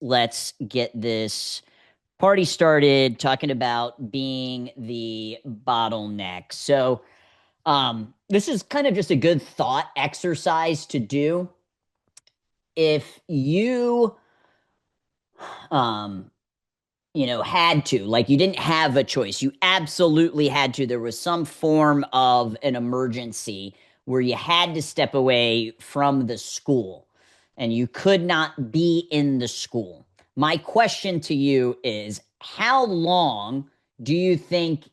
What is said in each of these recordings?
let's get this party started talking about being the bottleneck. This is kind of just a good thought exercise to do. If you, um, had to, like you didn't have a choice, you absolutely had to. There was some form of an emergency where you had to step away from the school and you could not be in the school. My question to you is, how long do you think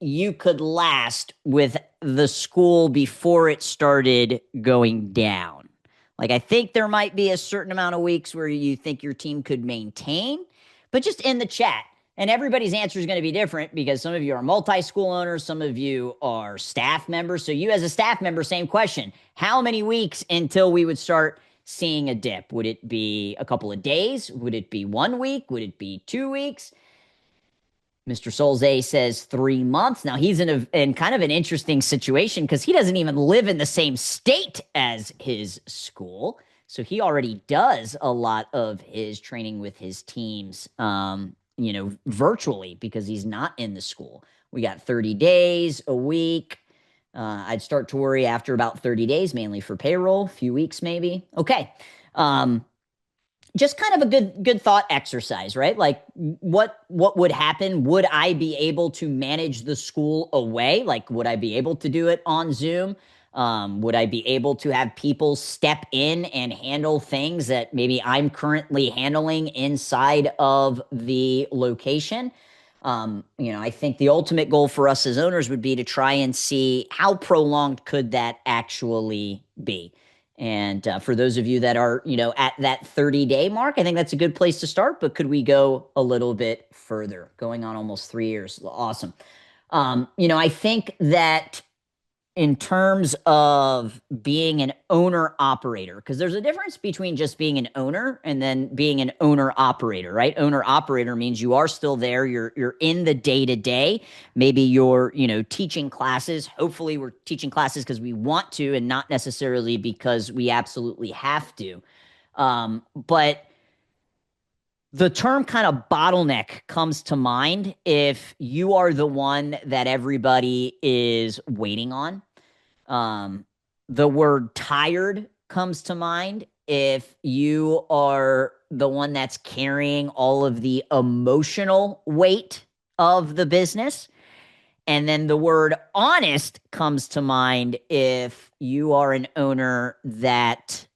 you could last with the school before it started going down? Like, I think there might be a certain amount of weeks where you think your team could maintain, but just in the chat. And everybody's answer is going to be different because some of you are multi-school owners, some of you are staff members. So you as a staff member, same question. How many weeks until we would start seeing a dip? Would it be a couple of days? Would it be 1 week? Would it be 2 weeks? Mr. Solze says 3 months. Now he's in kind of an interesting situation because he doesn't even live in the same state as his school. So he already does a lot of his training with his teams, virtually because he's not in the school. We got 30 days, a week. I'd start to worry after about 30 days, mainly for payroll, a few weeks maybe. Okay. Just kind of a good thought exercise, right? Like what would happen? Would I be able to manage the school away? Like, would I be able to do it on Zoom? Would I be able to have people step in and handle things that maybe I'm currently handling inside of the location? I think the ultimate goal for us as owners would be to try and see how prolonged could that actually be. And for those of you that are, at that 30-day mark, I think that's a good place to start. But could we go a little bit further? Going on almost 3 years. Awesome. I think that in terms of being an owner operator, because there's a difference between just being an owner and then being an owner operator, right? Owner operator means you are still there. You're in the day to day. Maybe you're, teaching classes. Hopefully we're teaching classes because we want to and not necessarily because we absolutely have to. But the term kind of bottleneck comes to mind if you are the one that everybody is waiting on. The word tired comes to mind if you are the one that's carrying all of the emotional weight of the business. And then the word honest comes to mind if you are an owner that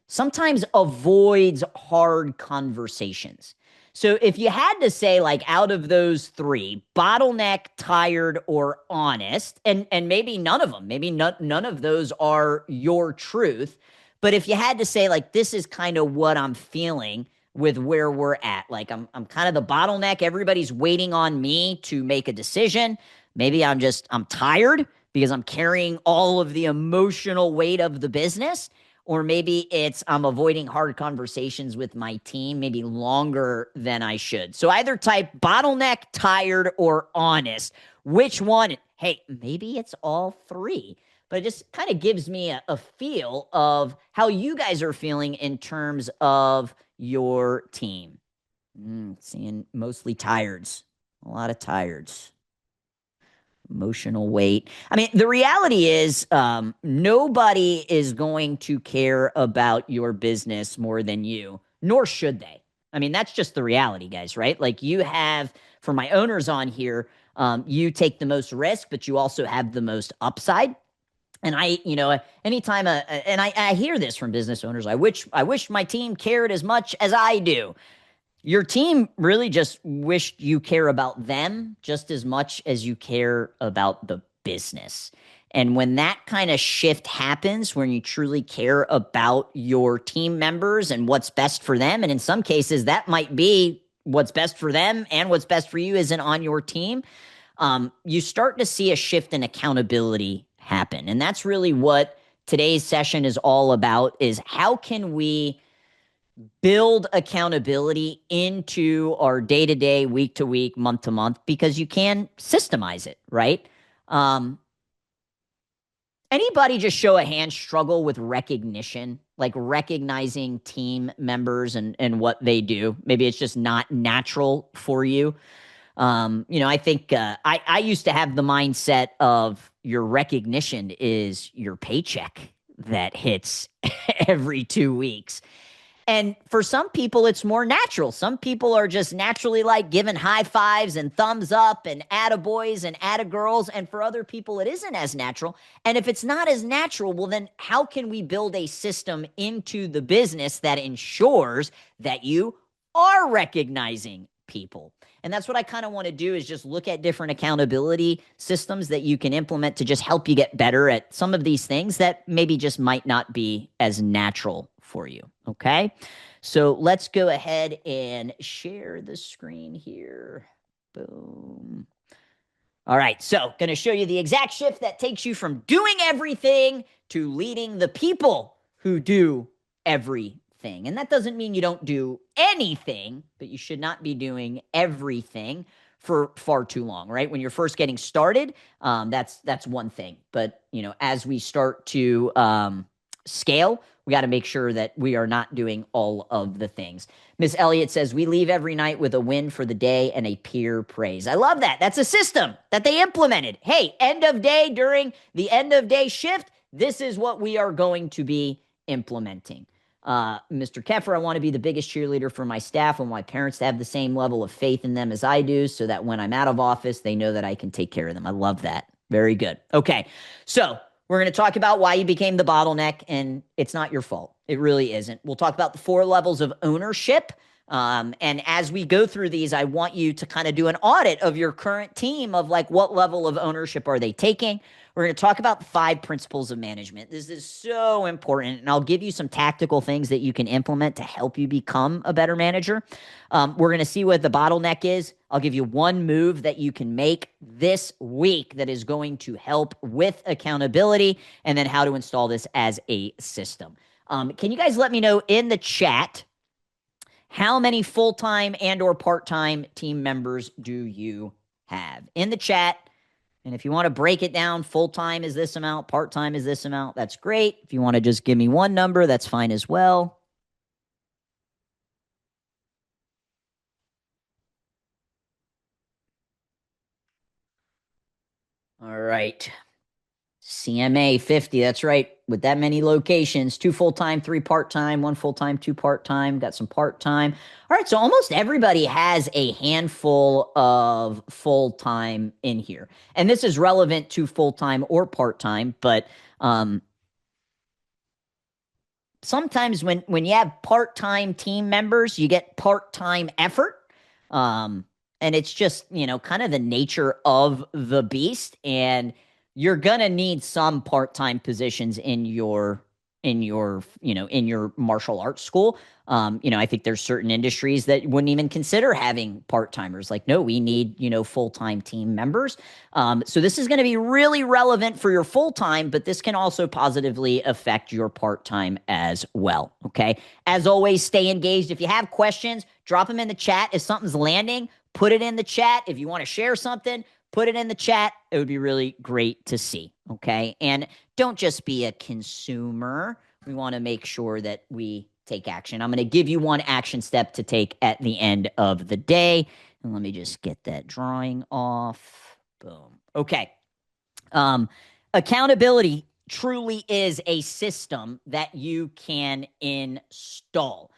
sometimes avoids hard conversations. So if you had to say, like, out of those three, bottleneck, tired, or honest, and maybe none of them, maybe none of those are your truth, but if you had to say, like, this is kind of what I'm feeling with where we're at, like I'm kind of the bottleneck, everybody's waiting on me to make a decision. Maybe I'm tired because I'm carrying all of the emotional weight of the business. Or maybe it's I'm avoiding hard conversations with my team, maybe longer than I should. So either type bottleneck, tired, or honest. Which one? Hey, maybe it's all three. But it just kind of gives me a feel of how you guys are feeling in terms of your team. Seeing mostly tireds. A lot of tireds. Emotional weight. I mean, the reality is nobody is going to care about your business more than you, nor should they. I mean, that's just the reality, guys, right? Like you have, for my owners on here, you take the most risk, but you also have the most upside. And anytime, and I hear this from business owners, I wish my team cared as much as I do. Your team really just wished you care about them just as much as you care about the business. And when that kind of shift happens, when you truly care about your team members and what's best for them, and in some cases, that might be what's best for them and what's best for you isn't on your team, you start to see a shift in accountability happen. And that's really what today's session is all about, is how can we build accountability into our day-to-day, week-to-week, month-to-month, because you can systemize it, right? Anybody just show a hand struggle with recognition like recognizing team members and what they do. Maybe it's just not natural for you. I think I used to have the mindset of your recognition is your paycheck that hits every 2 weeks. And for some people, it's more natural. Some people are just naturally like giving high fives and thumbs up and attaboys and attagirls. And for other people, it isn't as natural. And if it's not as natural, well, then how can we build a system into the business that ensures that you are recognizing people? And that's what I kind of want to do is just look at different accountability systems that you can implement to just help you get better at some of these things that maybe just might not be as natural for you. Okay. So let's go ahead and share the screen here. Boom. All right. So going to show you the exact shift that takes you from doing everything to leading the people who do everything. And that doesn't mean you don't do anything, but you should not be doing everything for far too long, right? When you're first getting started, that's one thing. But, as we start to scale, we got to make sure that we are not doing all of the things. Miss Elliott says, we leave every night with a win for the day and a peer praise. I love that. That's a system that they implemented. Hey, end of day, during the end of day shift, this is what we are going to be implementing. Mr. Keffer, I want to be the biggest cheerleader for my staff and my parents to have the same level of faith in them as I do, so that when I'm out of office, they know that I can take care of them. I love that. Very good. Okay. So we're going to talk about why you became the bottleneck, and it's not your fault. It really isn't. We'll talk about the 4 levels of ownership. And as we go through these, I want you to kind of do an audit of your current team of like what level of ownership are they taking. We're going to talk about 5 principles of management. This is so important, and I'll give you some tactical things that you can implement to help you become a better manager. We're going to see what the bottleneck is. I'll give you 1 move that you can make this week that is going to help with accountability, and then how to install this as a system. Can you guys let me know in the chat how many full-time and or part-time team members do you have? In the chat. And if you want to break it down, full-time is this amount, part-time is this amount, that's great. If you want to just give me 1 number, that's fine as well. All right. CMA 50, that's right. With that many locations, 2 full-time, 3 part-time, 1 full-time, 2 part-time, got some part-time. All right, so almost everybody has a handful of full-time in here. And this is relevant to full-time or part-time, but sometimes when you have part-time team members, you get part-time effort. And it's just, kind of the nature of the beast. And you're going to need some part-time positions in your martial arts school. I think there's certain industries that wouldn't even consider having part-timers. Like, no, we need, full-time team members. So this is going to be really relevant for your full-time, but this can also positively affect your part-time as well. Okay. As always, stay engaged. If you have questions, drop them in the chat. If something's landing, put it in the chat. If you want to share something, put it in the chat. It would be really great to see. Okay. And don't just be a consumer. We want to make sure that we take action. I'm going to give you 1 action step to take at the end of the day. And let me just get that drawing off. Boom. Okay. Accountability truly is a system that you can install.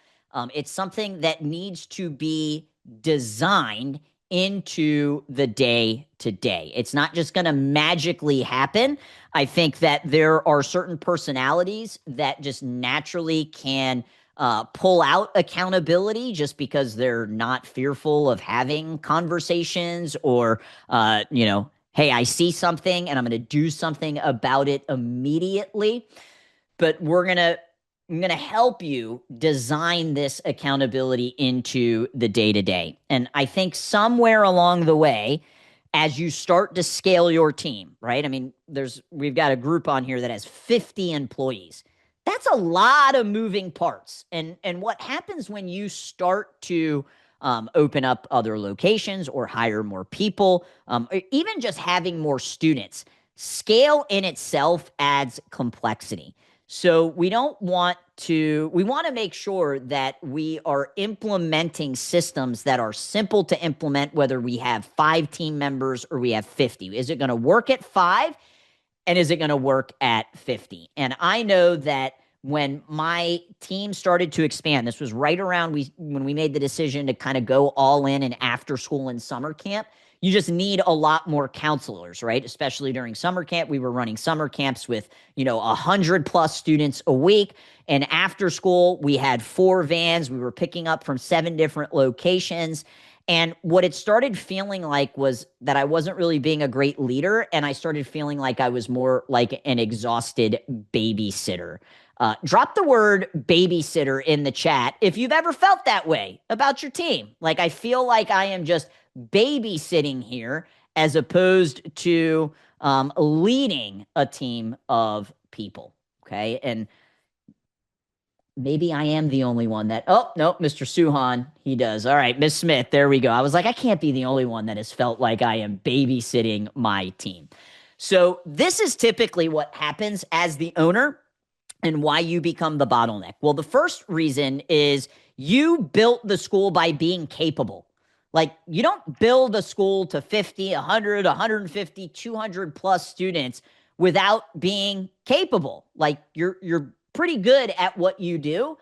It's something that needs to be designed into the day to day. It's not just going to magically happen. I think that there are certain personalities that just naturally can pull out accountability just because they're not fearful of having conversations or, hey, I see something and I'm going to do something about it immediately. But I'm going to help you design this accountability into the day-to-day. And I think somewhere along the way, as you start to scale your team, right? I mean, we've got a group on here that has 50 employees. That's a lot of moving parts. And what happens when you start to open up other locations or hire more people, or even just having more students, scale in itself adds complexity. So we want to make sure that we are implementing systems that are simple to implement, whether we have 5 team members or we have 50. Is it going to work at 5? And is it going to work at 50? And I know that when my team started to expand, this was right around when we made the decision to kind of go all in after school and summer camp. You just need a lot more counselors, right? Especially during summer camp. We were running summer camps with, 100+ students a week. And after school, we had 4 vans. We were picking up from 7 different locations. And what it started feeling like was that I wasn't really being a great leader. And I started feeling like I was more like an exhausted babysitter. Drop the word babysitter in the chat if you've ever felt that way about your team. Like, I feel like I am just babysitting here as opposed to leading a team of people. Okay. And maybe I am the only one that, oh, no, Mr. Suhan, he does. All right, Miss Smith, there we go. I was like, I can't be the only one that has felt like I am babysitting my team. So this is typically what happens as the owner and why you become the bottleneck. Well, the first reason is you built the school by being capable. Like, you don't build a school to 50, 100, 150, 200+ students without being capable. Like, you're pretty good at what you do.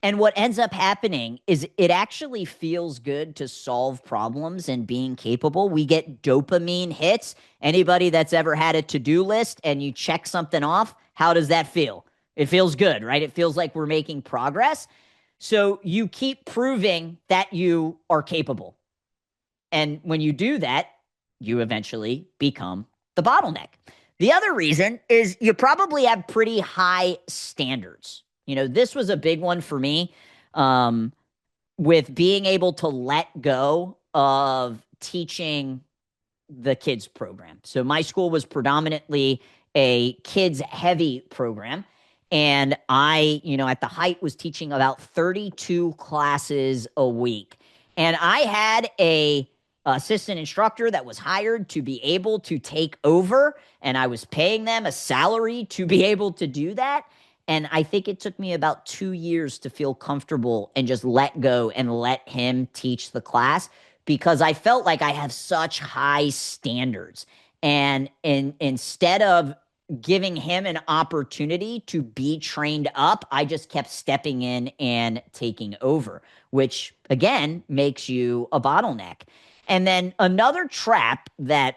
And what ends up happening is it actually feels good to solve problems and being capable. We get dopamine hits. Anybody that's ever had a to-do list and you check something off, how does that feel? It feels good, right? It feels like we're making progress. So you keep proving that you are capable. And when you do that, you eventually become the bottleneck. The other reason is you probably have pretty high standards. This was a big one for me, with being able to let go of teaching the kids program. So my school was predominantly a kids heavy program. And I, at the height was teaching about 32 classes a week. And I had a assistant instructor that was hired to be able to take over, and I was paying them a salary to be able to do that. And I think it took me about 2 years to feel comfortable and just let go and let him teach the class, because I felt like I have such high standards. And instead of giving him an opportunity to be trained up, I just kept stepping in and taking over, which again makes you a bottleneck. And then another trap that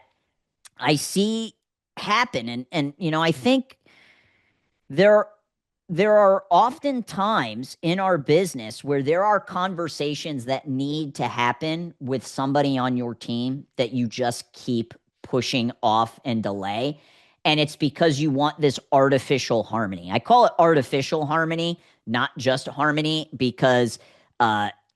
I see happen, and I think there are often times in our business where there are conversations that need to happen with somebody on your team that you just keep pushing off and delay. And it's because you want this artificial harmony. I call it artificial harmony, not just harmony, because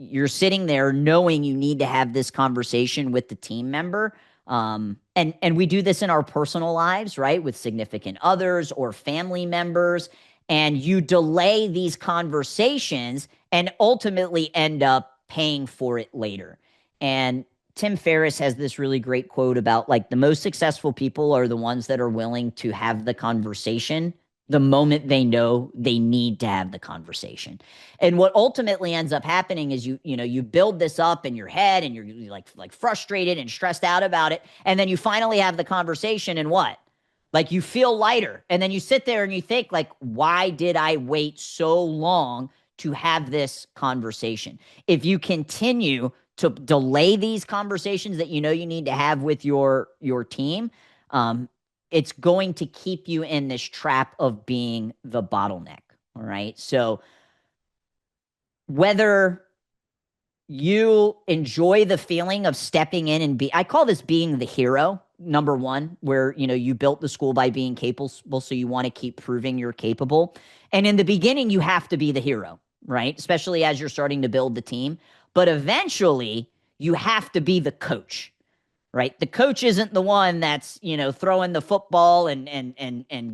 you're sitting there knowing you need to have this conversation with the team member. And we do this in our personal lives, right? With significant others or family members. And you delay these conversations and ultimately end up paying for it later. And Tim Ferriss has this really great quote about, like, the most successful people are the ones that are willing to have the conversation the moment they know they need to have the conversation. And what ultimately ends up happening is you build this up in your head and you're like frustrated and stressed out about it. And then you finally have the conversation, and what? Like, you feel lighter. And then you sit there and you think, like, why did I wait so long to have this conversation? If you continue to delay these conversations that you need to have with your team, it's going to keep you in this trap of being the bottleneck. All right. So whether you enjoy the feeling of stepping in and I call this being the hero, number one, where, you built the school by being capable. So you want to keep proving you're capable. And in the beginning, you have to be the hero, right? Especially as you're starting to build the team. But eventually you have to be the coach. Right? The coach isn't the one that's, throwing the football and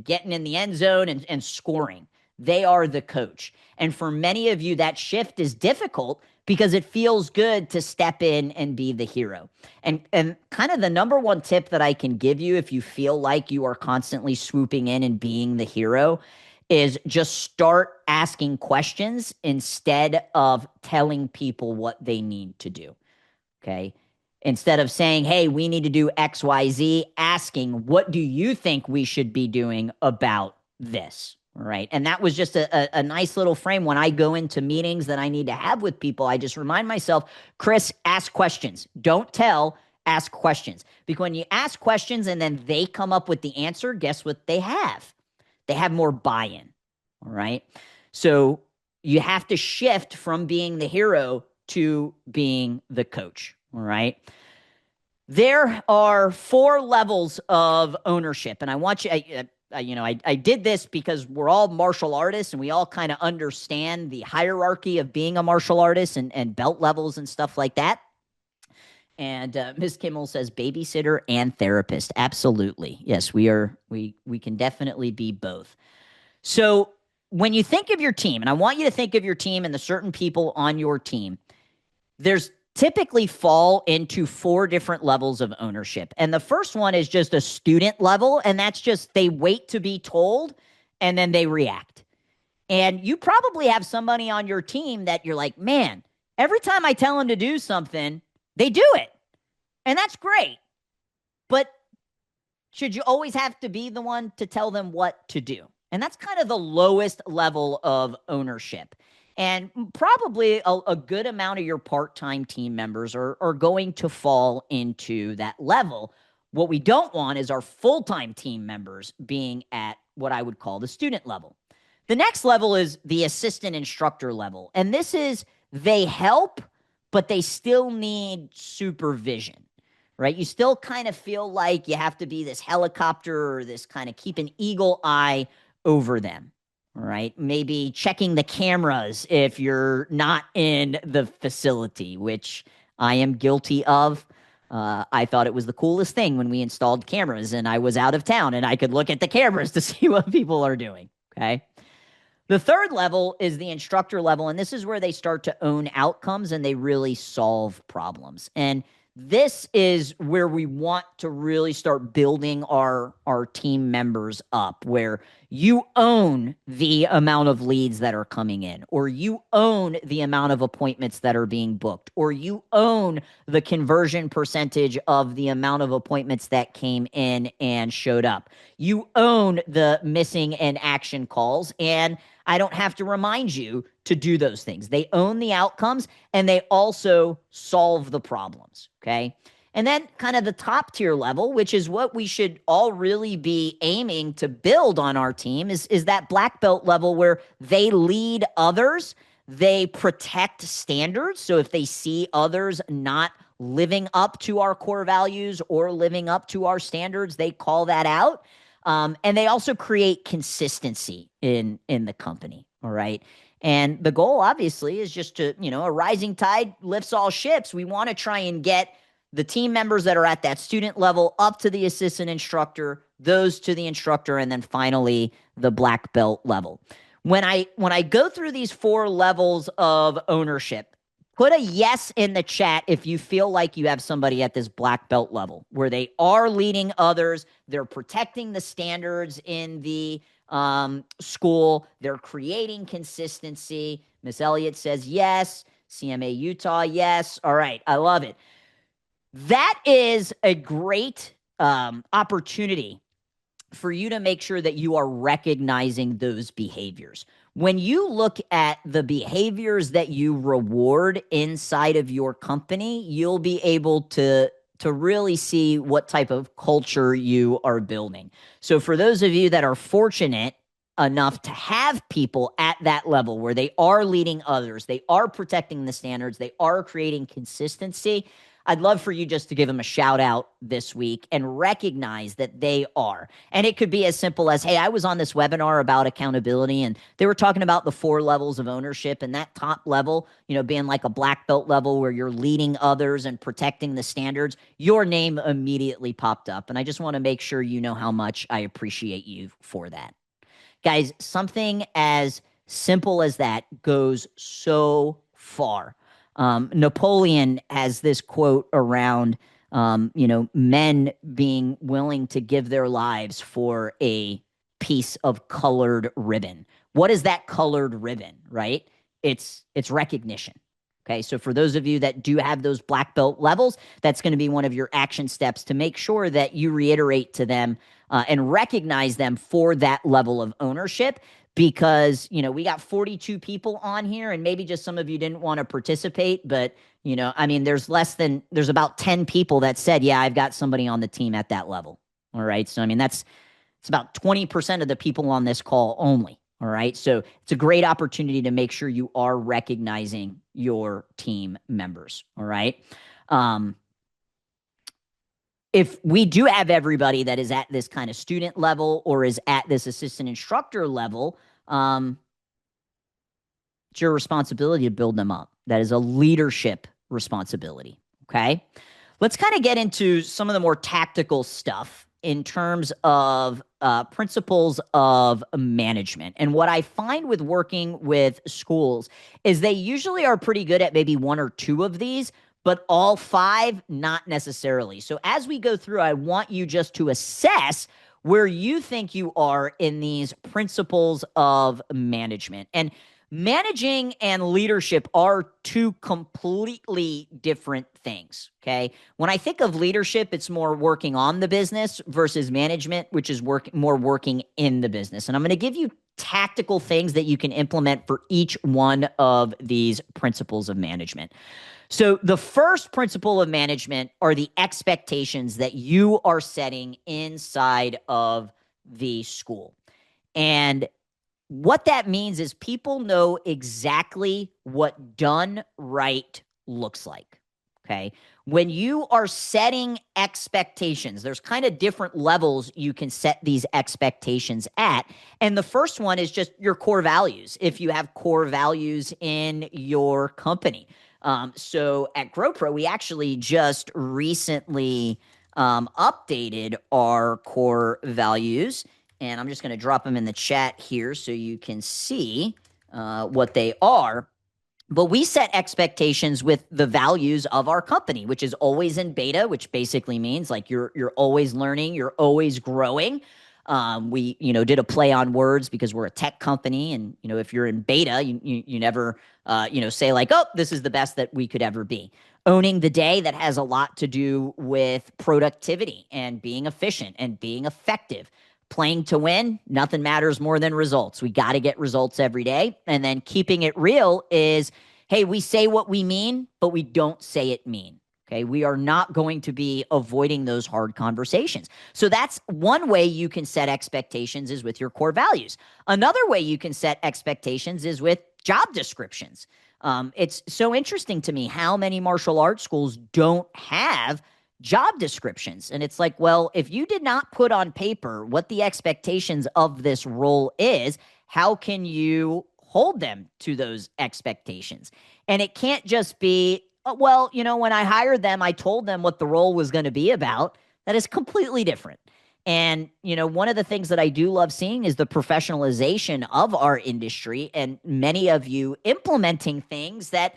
getting in the end zone and scoring. They are the coach. And for many of you, that shift is difficult because it feels good to step in and be the hero. And kind of the number one tip that I can give you if you feel like you are constantly swooping in and being the hero is just start asking questions instead of telling people what they need to do. Okay. Instead of saying, hey, we need to do XYZ, asking, what do you think we should be doing about this? Right. And that was just a nice little frame. When I go into meetings that I need to have with people, I just remind myself, Cris, ask questions. Don't tell, ask questions. Because when you ask questions and then they come up with the answer, guess what they have? They have more buy-in. All right. So you have to shift from being the hero to being the coach. All right. There are 4 levels of ownership. And I want you, I did this because we're all martial artists and we all kind of understand the hierarchy of being a martial artist and belt levels and stuff like that. And Ms. Kimmel says babysitter and therapist. Absolutely. Yes, we can definitely be both. So when you think of your team, and I want you to think of your team and the certain people on your team, there's typically fall into 4 different levels of ownership. And the first one is just a student level, and that's just they wait to be told and then they react. And you probably have somebody on your team that you're like, man, every time I tell them to do something, they do it. And that's great. But should you always have to be the one to tell them what to do? And that's kind of the lowest level of ownership. And probably a good amount of your part-time team members are going to fall into that level. What we don't want is our full-time team members being at what I would call the student level. The next level is the assistant instructor level. And this is they help, but they still need supervision, right? You still kind of feel like you have to be this helicopter or this kind of keep an eagle eye over them, right? Maybe checking the cameras if you're not in the facility, which I am guilty of. I thought it was the coolest thing when we installed cameras and I was out of town and I could look at the cameras to see what people are doing, okay? The third level is the instructor level, and this is where they start to own outcomes and they really solve problems. And this is where we want to really start building our team members up, where you own the amount of leads that are coming in, or you own the amount of appointments that are being booked, or you own the conversion percentage of the amount of appointments that came in and showed up. You own the missing and action calls, and I don't have to remind you to do those things. They own the outcomes and they also solve the problems, okay? And then kind of the top tier level, which is what we should all really be aiming to build on our team, is that black belt level where they lead others, they protect standards. So if they see others not living up to our core values or living up to our standards, they call that out. And they also create consistency in the company. All right. And the goal obviously is just to, a rising tide lifts all ships. We want to try and get the team members that are at that student level up to the assistant instructor, those to the instructor, and then finally the black belt level. When I go through these 4 levels of ownership, put a yes in the chat if you feel like you have somebody at this black belt level where they are leading others, they're protecting the standards in the school, they're creating consistency. Miss Elliott says yes. CMA Utah, yes. All right, I love it. That is a great opportunity for you to make sure that you are recognizing those behaviors. When you look at the behaviors that you reward inside of your company, you'll be able to really see what type of culture you are building. So for those of you that are fortunate enough to have people at that level where they are leading others, they are protecting the standards, they are creating consistency, I'd love for you just to give them a shout out this week and recognize that they are. And it could be as simple as, hey, I was on this webinar about accountability and they were talking about the 4 levels of ownership, and that top level, being like a black belt level where you're leading others and protecting the standards, your name immediately popped up. And I just want to make sure you know how much I appreciate you for that. Guys, something as simple as that goes so far. Napoleon has this quote around, men being willing to give their lives for a piece of colored ribbon. What is that colored ribbon, right? It's recognition. Okay, so for those of you that do have those black belt levels, that's going to be one of your action steps to make sure that you reiterate to them and recognize them for that level of ownership. Because, we got 42 people on here, and maybe just some of you didn't want to participate, but, I mean, there's about 10 people that said, yeah, I've got somebody on the team at that level. All right. So, I mean, it's about 20% of the people on this call only. All right. So it's a great opportunity to make sure you are recognizing your team members. All right. If we do have everybody that is at this kind of student level or is at this assistant instructor level, it's your responsibility to build them up. That is a leadership responsibility. Okay. Let's kind of get into some of the more tactical stuff in terms of principles of management. And what I find with working with schools is they usually are pretty good at maybe one or two of these, but all five, not necessarily. So as we go through, I want you just to assess where you think you are in these principles of management. And managing and leadership are two completely different things, okay? When I think of leadership, it's more working on the business versus management, which is more working in the business. And I'm going to give you tactical things that you can implement for each one of these principles of management. So the first principle of management are the expectations that you are setting inside of the school. And what that means is people know exactly what done right looks like, okay? When you are setting expectations, there's kind of different levels you can set these expectations at. And the first one is just your core values, if you have core values in your company. So at GrowPro, we actually just recently updated our core values. And I'm just going to drop them in the chat here so you can see what they are. But we set expectations with the values of our company, which is always in beta, which basically means like you're always learning, you're always growing. We did a play on words because we're a tech company, and if you're in beta, you never say like, oh, this is the best that we could ever be. Owning the day, that has a lot to do with productivity and being efficient and being effective. Playing to win, nothing matters more than results. We got to get results every day. And then keeping it real is, hey, we say what we mean, but we don't say it mean. Okay, we are not going to be avoiding those hard conversations. So that's one way you can set expectations, is with your core values. Another way you can set expectations is with job descriptions. It's so interesting to me how many martial arts schools don't have job descriptions. And it's like, well, if you did not put on paper what the expectations of this role is, how can you hold them to those expectations? And it can't just be, well, when I hired them, I told them what the role was going to be about. That is completely different. And, one of the things that I do love seeing is the professionalization of our industry, and many of you implementing things that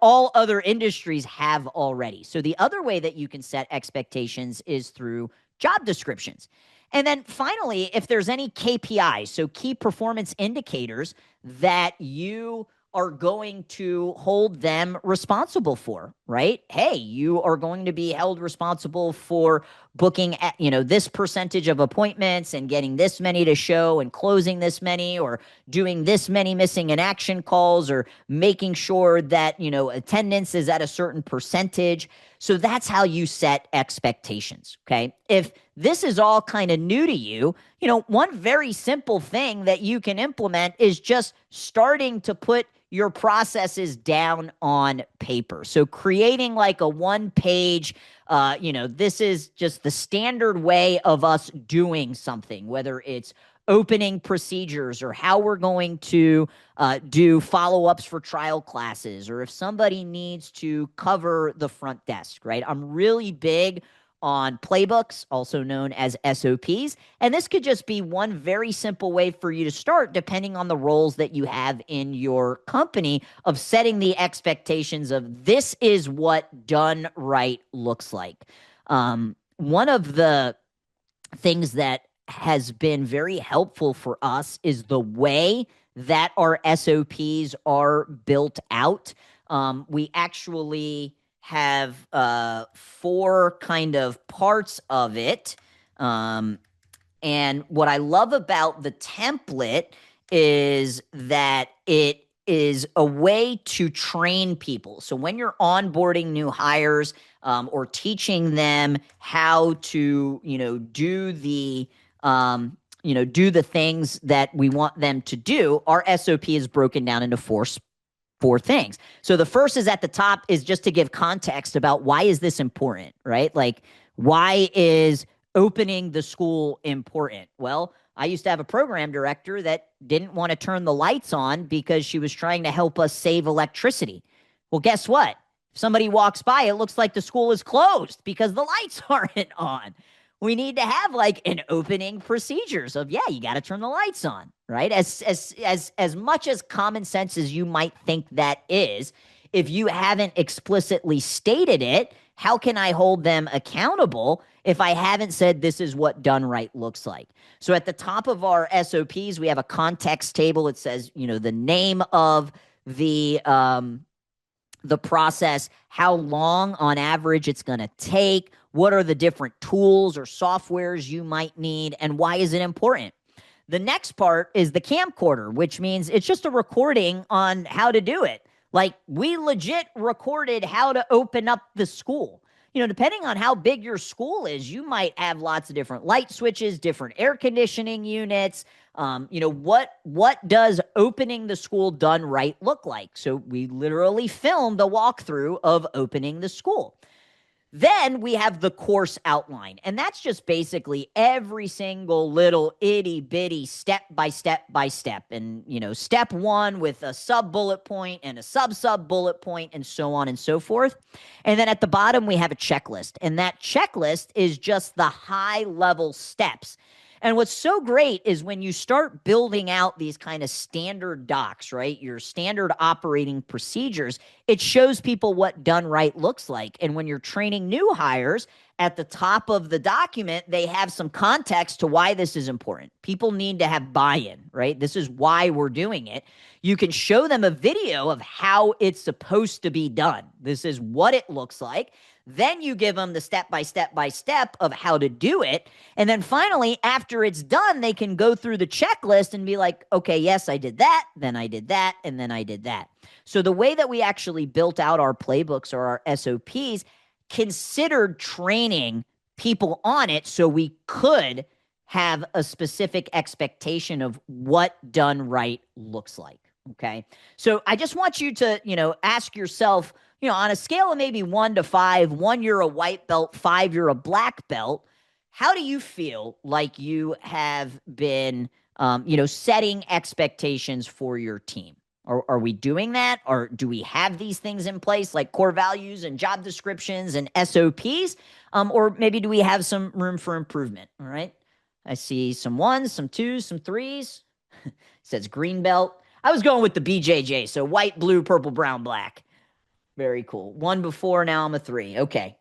all other industries have already. So the other way that you can set expectations is through job descriptions. And then finally, if there's any KPIs, so key performance indicators that you are going to hold them responsible for, right? Hey, you are going to be held responsible for booking at, this percentage of appointments and getting this many to show and closing this many, or doing this many missing in action calls, or making sure that, attendance is at a certain percentage. So that's how you set expectations, okay? If this is all kind of new to you, one very simple thing that you can implement is just starting to put your processes down on paper. So creating like a one-page, this is just the standard way of us doing something, whether it's opening procedures or how we're going to do follow-ups for trial classes, or if somebody needs to cover the front desk, right? I'm really big on playbooks, also known as SOPs. And this could just be one very simple way for you to start, depending on the roles that you have in your company, of setting the expectations of this is what done right looks like. One of the things that has been very helpful for us is the way that our SOPs are built out. We actually have four kind of parts of it. And what I love about the template is that it is a way to train people. So when you're onboarding new hires or teaching them how to, do the things that we want them to do, our SOP is broken down into four things. So the first is at the top is just to give context about why is this important, right? Like, why is opening the school important? Well, I used to have a program director that didn't want to turn the lights on because she was trying to help us save electricity. Well, guess what? If somebody walks by, it looks like the school is closed because the lights aren't on. We need to have like an opening procedures of, yeah, you got to turn the lights on, right? As much as common sense as you might think that is, if you haven't explicitly stated it, how can I hold them accountable if I haven't said this is what done right looks like? So at the top of our SOPs, we have a context table. It says, the name of the process, how long on average it's going to take, what are the different tools or softwares you might need, and why is it important? The next part is the camcorder, which means it's just a recording on how to do it. Like, we legit recorded how to open up the school. Depending on how big your school is, you might have lots of different light switches, different air conditioning units. What does opening the school done right look like? So we literally filmed a walkthrough of opening the school. Then we have the course outline, and that's just basically every single little itty bitty step by step by step. And, step one with a sub bullet point and a sub bullet point and so on and so forth. And then at the bottom, we have a checklist, and that checklist is just the high level steps. And what's so great is when you start building out these kind of standard docs, right? Your standard operating procedures, it shows people what done right looks like. And when you're training new hires, at the top of the document, they have some context to why this is important. People need to have buy-in, right? This is why we're doing it. You can show them a video of how it's supposed to be done. This is what it looks like. Then you give them the step by step of how to do it. And then finally, after it's done, they can go through the checklist and be like, okay, yes, I did that, then I did that, and then I did that. So the way that we actually built out our playbooks or our SOPs considered training people on it so we could have a specific expectation of what done right looks like. Okay. So I just want you to, ask yourself, on a scale of maybe 1 to 5, 1, you're a white belt, 5, you're a black belt. How do you feel like you have been, setting expectations for your team? Are we doing that? Or do we have these things in place like core values and job descriptions and SOPs? Or maybe do we have some room for improvement? All right. I see some 1s, some 2s, some 3s. It says green belt. I was going with the BJJ. So white, blue, purple, brown, black. Very cool. 1 before, now I'm a 3. Okay.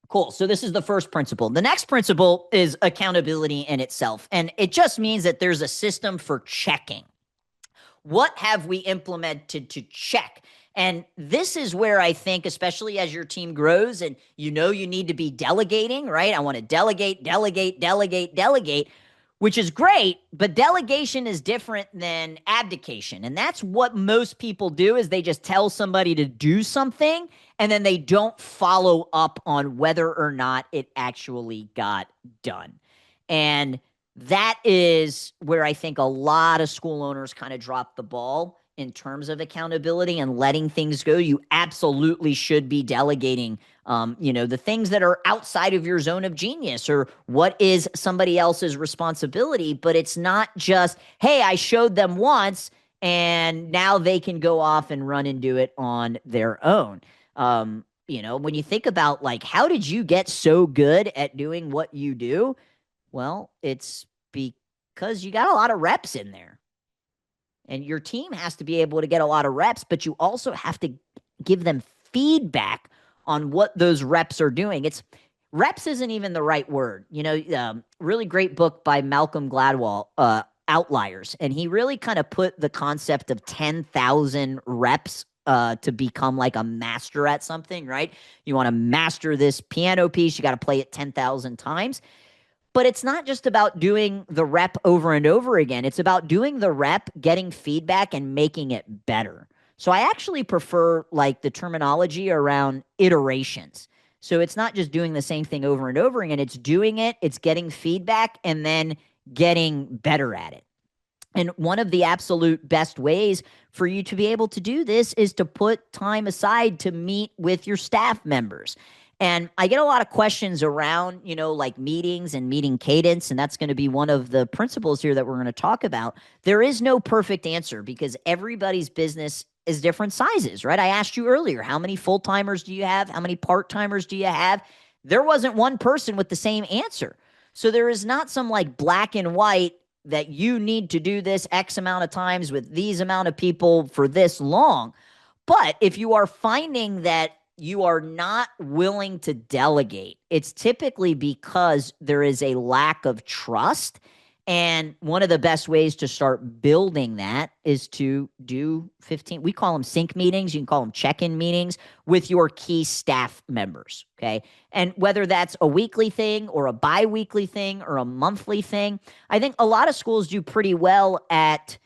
Cool. So this is the first principle. The next principle is accountability in itself. And it just means that there's a system for checking. What have we implemented to check? And this is where I think, especially as your team grows and you need to be delegating, right? I want to delegate, which is great, but delegation is different than abdication. And that's what most people do is they just tell somebody to do something and then they don't follow up on whether or not it actually got done. And that is where I think a lot of school owners kind of drop the ball in terms of accountability and letting things go. You absolutely should be delegating, the things that are outside of your zone of genius or what is somebody else's responsibility. But it's not just, hey, I showed them once and now they can go off and run and do it on their own. When you think about like, how did you get so good at doing what you do? Well, it's because you got a lot of reps in there. And your team has to be able to get a lot of reps, but you also have to give them feedback on what those reps are doing. reps isn't even the right word. Really great book by Malcolm Gladwell, Outliers. And he really kind of put the concept of 10,000 reps to become like a master at something, right? You want to master this piano piece, you got to play it 10,000 times. But it's not just about doing the rep over and over again. It's about doing the rep, getting feedback, and making it better. So I actually prefer like the terminology around iterations. So it's not just doing the same thing over and over again. It's doing it, it's getting feedback, and then getting better at it. And one of the absolute best ways for you to be able to do this is to put time aside to meet with your staff members. And I get a lot of questions around, like meetings and meeting cadence. And that's going to be one of the principles here that we're going to talk about. There is no perfect answer because everybody's business is different sizes, right? I asked you earlier, how many full-timers do you have? How many part-timers do you have? There wasn't one person with the same answer. So there is not some like black and white that you need to do this X amount of times with these amount of people for this long. But if you are finding that you are not willing to delegate, it's typically because there is a lack of trust. And one of the best ways to start building that is to do 15, we call them sync meetings. You can call them check-in meetings with your key staff members. Okay. And whether that's a weekly thing or a bi-weekly thing or a monthly thing, I think a lot of schools do pretty well at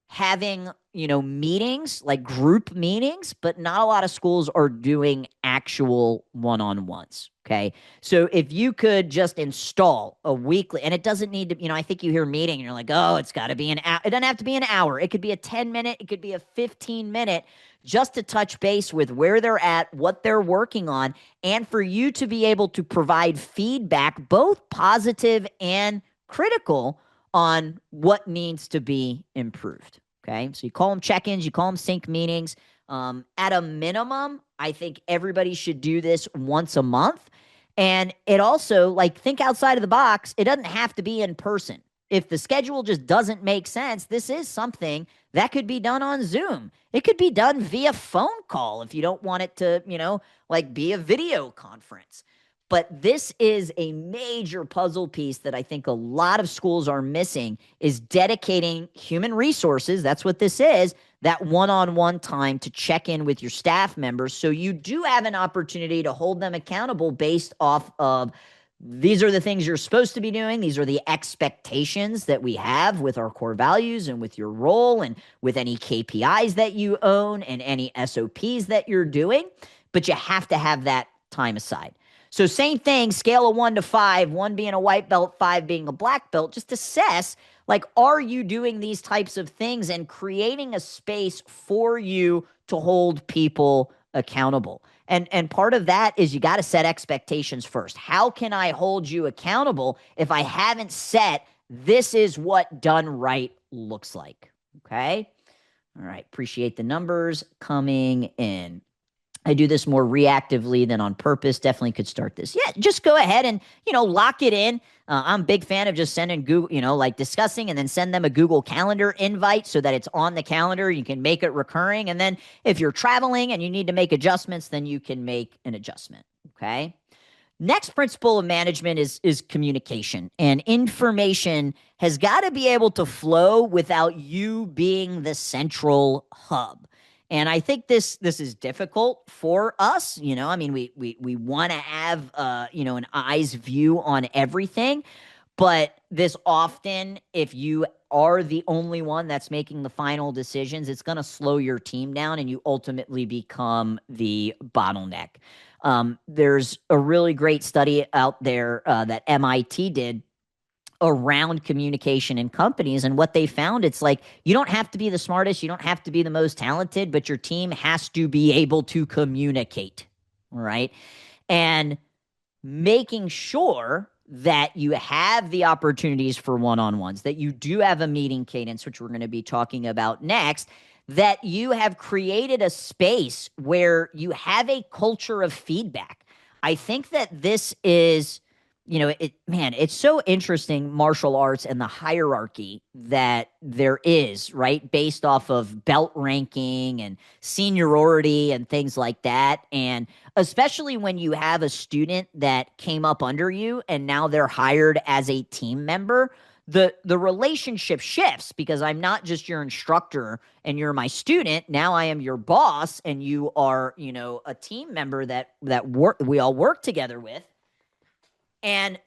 having, meetings, like group meetings, but not a lot of schools are doing actual one-on-ones. Okay. So if you could just install a weekly, and it doesn't need to, I think you hear meeting and you're like, oh, it's got to be an hour. It doesn't have to be an hour. It could be a 10-minute, it could be a 15-minute, just to touch base with where they're at, what they're working on, and for you to be able to provide feedback, both positive and critical, on what needs to be improved. Okay. So you call them check-ins, you call them sync meetings. At a minimum, I think everybody should do this once a month. And it also, like, think outside of the box. It doesn't have to be in person. If the schedule just doesn't make sense, this is something that could be done on Zoom. It could be done via phone call if you don't want it to, like be a video conference. But this is a major puzzle piece that I think a lot of schools are missing, is dedicating human resources. That's what this is, that one-on-one time to check in with your staff members. So you do have an opportunity to hold them accountable based off of, these are the things you're supposed to be doing. These are the expectations that we have with our core values and with your role and with any KPIs that you own and any SOPs that you're doing. But you have to have that time aside. So same thing, scale of 1 to 5, 1 being a white belt, 5 being a black belt. Just assess, like, are you doing these types of things and creating a space for you to hold people accountable? And part of that is you got to set expectations first. How can I hold you accountable if I haven't set, this is what done right looks like? Okay. All right. Appreciate the numbers coming in. I do this more reactively than on purpose. Definitely could start this. Yeah, just go ahead and, lock it in. I'm a big fan of just sending Google, like discussing, and then send them a Google Calendar invite so that it's on the calendar. You can make it recurring. And then if you're traveling and you need to make adjustments, then you can make an adjustment. Okay. Next principle of management is communication, and information has got to be able to flow without you being the central hub. And I think this is difficult for us. We want to have an eyes view on everything, but this often, if you are the only one that's making the final decisions, it's going to slow your team down and you ultimately become the bottleneck. There's a really great study out there that MIT did around communication in companies, and what they found, it's like, you don't have to be the smartest, you don't have to be the most talented, but your team has to be able to communicate, right? And making sure that you have the opportunities for one-on-ones, that you do have a meeting cadence, which we're going to be talking about next, that you have created a space where you have a culture of feedback. I think that this is it's so interesting, martial arts and the hierarchy that there is, right? Based off of belt ranking and seniority and things like that. And especially when you have a student that came up under you and now they're hired as a team member, the relationship shifts because I'm not just your instructor and you're my student. Now I am your boss and you are, a team member that we all work together with. And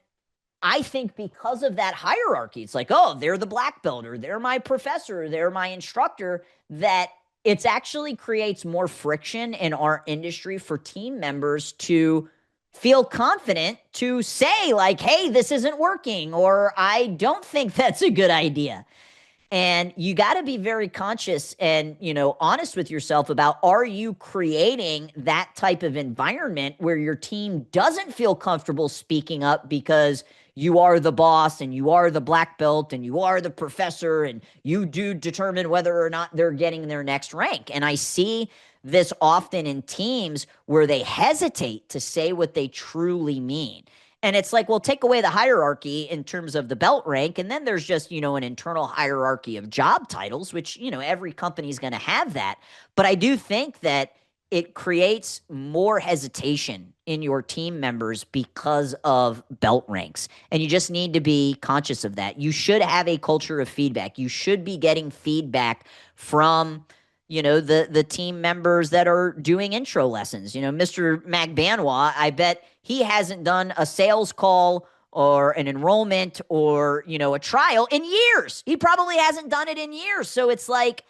I think because of that hierarchy, it's like, oh, they're the black belt or they're my professor, they're my instructor, that it's actually creates more friction in our industry for team members to feel confident to say, like, hey, this isn't working, or I don't think that's a good idea. And you got to be very conscious and, honest with yourself about, are you creating that type of environment where your team doesn't feel comfortable speaking up because you are the boss and you are the black belt and you are the professor and you do determine whether or not they're getting their next rank. And I see this often in teams where they hesitate to say what they truly mean. And it's like, well, take away the hierarchy in terms of the belt rank. And then there's just, an internal hierarchy of job titles, which, every company is going to have that. But I do think that it creates more hesitation in your team members because of belt ranks. And you just need to be conscious of that. You should have a culture of feedback. You should be getting feedback from the team members that are doing intro lessons. Mr. Magbanwa, I bet he hasn't done a sales call or an enrollment or, a trial in years. He probably hasn't done it in years. So it's like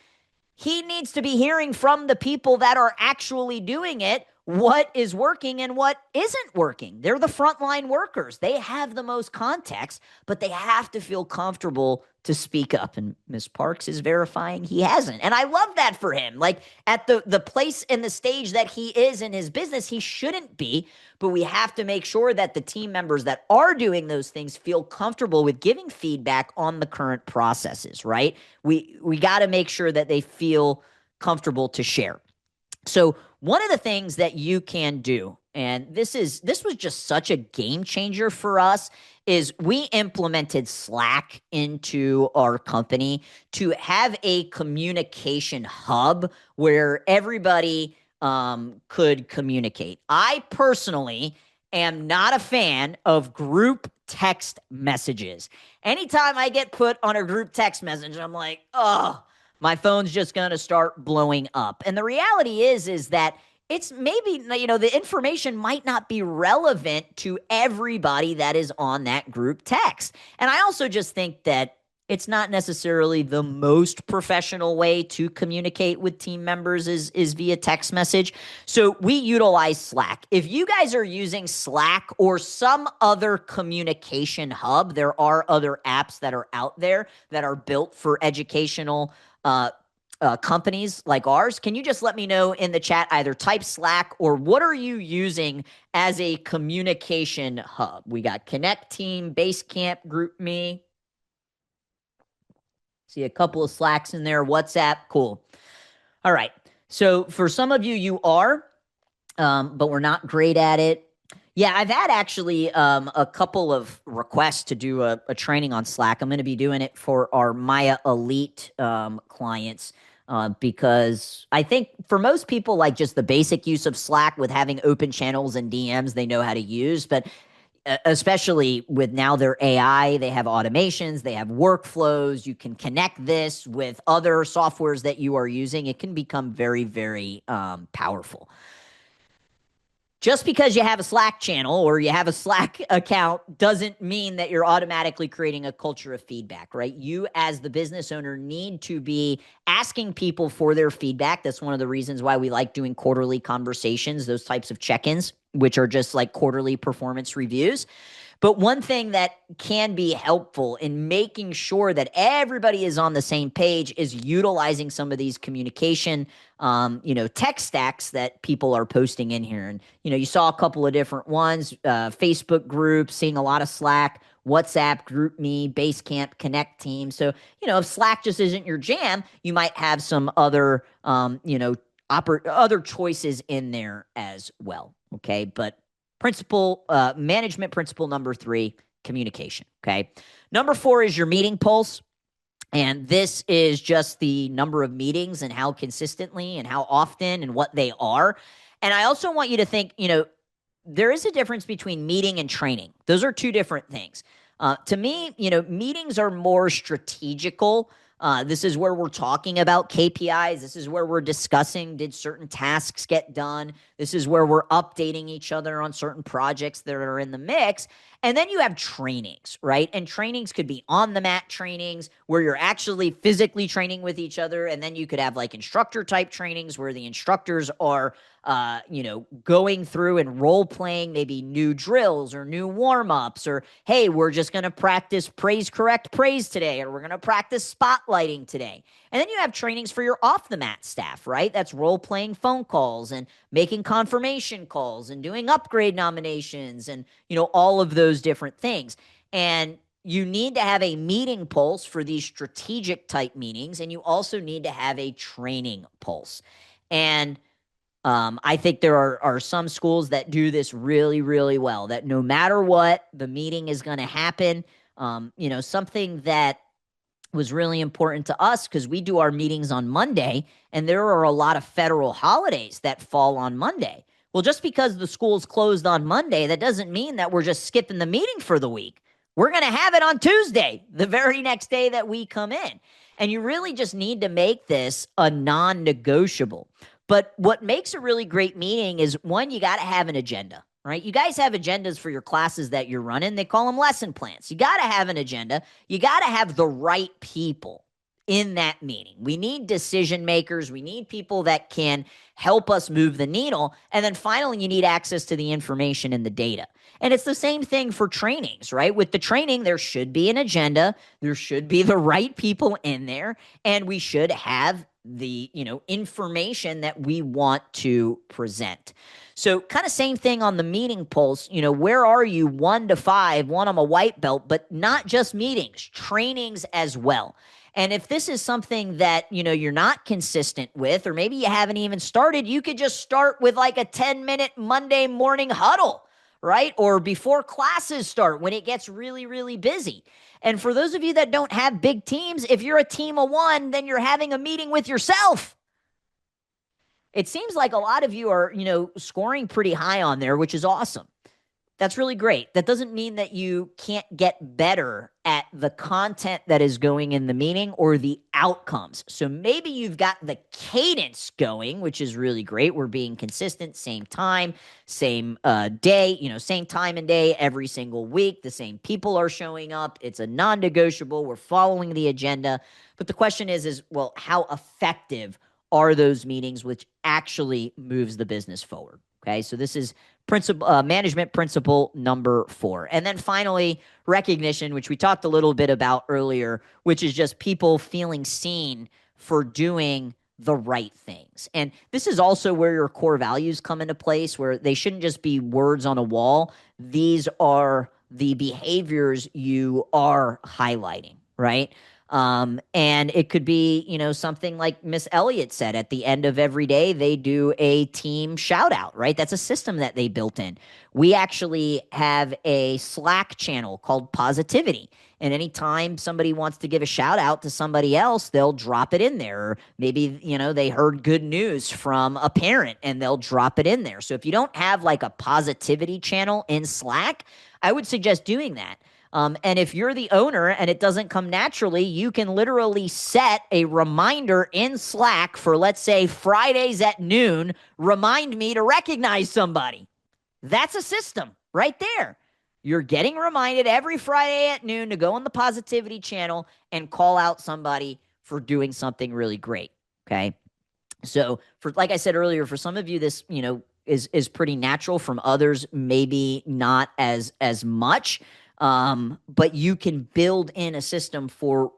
he needs to be hearing from the people that are actually doing it what is working and what isn't working. They're the frontline workers. They have the most context, but they have to feel comfortable to speak up. And Ms. Parks is verifying he hasn't. And I love that for him. Like at the place and the stage that he is in his business, he shouldn't be. But we have to make sure that the team members that are doing those things feel comfortable with giving feedback on the current processes, right? We got to make sure that they feel comfortable to share. So one of the things that you can do, and this was just such a game changer for us, is we implemented Slack into our company to have a communication hub where everybody could communicate. I personally am not a fan of group text messages. Anytime I get put on a group text message, I'm like, oh, my phone's just going to start blowing up. And the reality is that it's maybe, the information might not be relevant to everybody that is on that group text. And I also just think that it's not necessarily the most professional way to communicate with team members is via text message. So we utilize Slack. If you guys are using Slack or some other communication hub, there are other apps that are out there that are built for educational companies like ours. Can you just let me know in the chat, either type Slack or what are you using as a communication hub? We got Connect Team, Basecamp, GroupMe. See a couple of Slacks in there, WhatsApp, cool. All right. So for some of you, you are, but we're not great at it. Yeah, I've had actually a couple of requests to do a training on Slack. I'm going to be doing it for our Maya Elite clients because I think for most people, like just the basic use of Slack with having open channels and DMs, they know how to use. But especially with now their AI, they have automations, they have workflows. You can connect this with other softwares that you are using. It can become very, very powerful. Just because you have a Slack channel or you have a Slack account doesn't mean that you're automatically creating a culture of feedback, right? You as the business owner need to be asking people for their feedback. That's one of the reasons why we like doing quarterly conversations, those types of check-ins, which are just like quarterly performance reviews. But one thing that can be helpful in making sure that everybody is on the same page is utilizing some of these communication, tech stacks that people are posting in here. And, you saw a couple of different ones, Facebook groups, seeing a lot of Slack, WhatsApp, GroupMe, Basecamp, Connect Team. So, if Slack just isn't your jam, you might have some other, other choices in there as well. Okay. But Management principle number 3, communication. Okay. Number 4 is your meeting pulse. And this is just the number of meetings and how consistently and how often and what they are. And I also want you to think, there is a difference between meeting and training. Those are two different things. To me, meetings are more strategical. This is where we're talking about KPIs. This is where we're discussing, did certain tasks get done? This is where we're updating each other on certain projects that are in the mix. And then you have trainings, right? And trainings could be on the mat trainings where you're actually physically training with each other. And then you could have like instructor type trainings where the instructors are going through and role playing maybe new drills or new warm-ups, or, hey, we're just going to practice correct praise today, or we're going to practice spotlighting today. And then you have trainings for your off the mat staff, right? That's role playing phone calls and making confirmation calls and doing upgrade nominations and, all of those different things. And you need to have a meeting pulse for these strategic type meetings. And you also need to have a training pulse. And I think there are some schools that do this really, really well, that no matter what, the meeting is going to happen. Something that was really important to us, because we do our meetings on Monday, and there are a lot of federal holidays that fall on Monday. Well, just because the school's closed on Monday, that doesn't mean that we're just skipping the meeting for the week. We're going to have it on Tuesday, the very next day that we come in. And you really just need to make this a non-negotiable. But what makes a really great meeting is, one, you got to have an agenda, right? You guys have agendas for your classes that you're running. They call them lesson plans. You got to have an agenda. You got to have the right people in that meeting. We need decision makers. We need people that can help us move the needle. And then finally, you need access to the information and the data. And it's the same thing for trainings, right? With the training, there should be an agenda. There should be the right people in there. And we should have the information that we want to present. So kind of same thing on the meeting pulse. Where are you 1 to 5? One, I'm a white belt, but not just meetings, trainings as well. And if this is something that you're not consistent with, or maybe you haven't even started, you could just start with like a 10-minute Monday morning huddle, right? Or before classes start, when it gets really, really busy. And for those of you that don't have big teams, if you're a team of 1, then you're having a meeting with yourself. It seems like a lot of you are, scoring pretty high on there, which is awesome. That's really great. That doesn't mean that you can't get better at the content that is going in the meeting or the outcomes. So maybe you've got the cadence going, which is really great. We're being consistent, same time, same day, same time and day every single week. The same people are showing up. It's a non-negotiable. We're following the agenda. But the question is, well, how effective are those meetings, which actually moves the business forward? Okay, so this is management principle number 4. And then finally, recognition, which we talked a little bit about earlier, which is just people feeling seen for doing the right things. And this is also where your core values come into place, where they shouldn't just be words on a wall. These are the behaviors you are highlighting, right? And it could be, something like Miss Elliott said, at the end of every day, they do a team shout out, right? That's a system that they built in. We actually have a Slack channel called Positivity. And anytime somebody wants to give a shout out to somebody else, they'll drop it in there. Or maybe, they heard good news from a parent and they'll drop it in there. So if you don't have like a positivity channel in Slack, I would suggest doing that. And if you're the owner and it doesn't come naturally, you can literally set a reminder in Slack for, let's say, Fridays at noon. Remind me to recognize somebody. That's a system right there. You're getting reminded every Friday at noon to go on the positivity channel and call out somebody for doing something really great. Okay. So like I said earlier, for some of you, this, is pretty natural. From others, maybe not as much. But you can build in a system for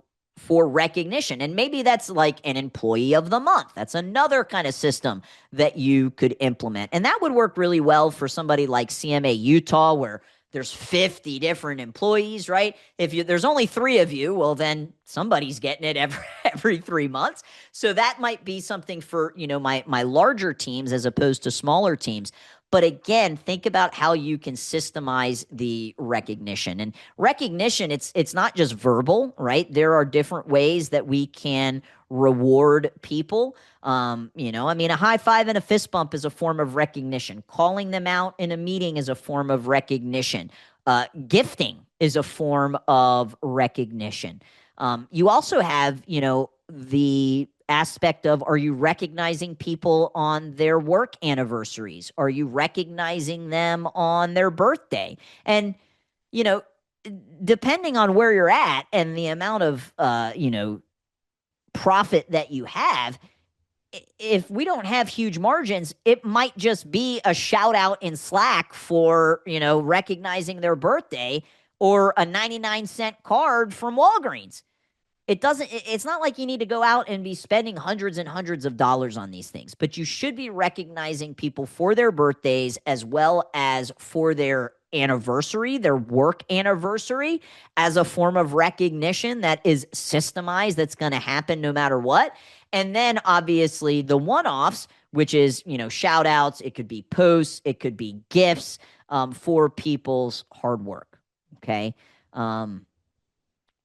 recognition. And maybe that's like an employee of the month. That's another kind of system that you could implement. And that would work really well for somebody like CMA Utah, where there's 50 different employees, right? If there's only 3 of you, well, then somebody's getting it every 3 months. So that might be something for, my larger teams as opposed to smaller teams. But again, think about how you can systemize the recognition. And recognition, it's not just verbal, right? There are different ways that we can reward people. I mean, a high five and a fist bump is a form of recognition. Calling them out in a meeting is a form of recognition. Gifting is a form of recognition. You also have, the aspect of, are you recognizing people on their work anniversaries? Are you recognizing them on their birthday? And, you know, depending on where you're at and the amount of, profit that you have, if we don't have huge margins, it might just be a shout out in Slack for, recognizing their birthday, or a 99-cent card from Walgreens. It's not like you need to go out and be spending hundreds and hundreds of dollars on these things, but you should be recognizing people for their birthdays as well as for their anniversary, their work anniversary, as a form of recognition that is systemized, that's going to happen no matter what. And then obviously the one-offs, which is, shout outs, it could be posts, it could be gifts, for people's hard work. Okay.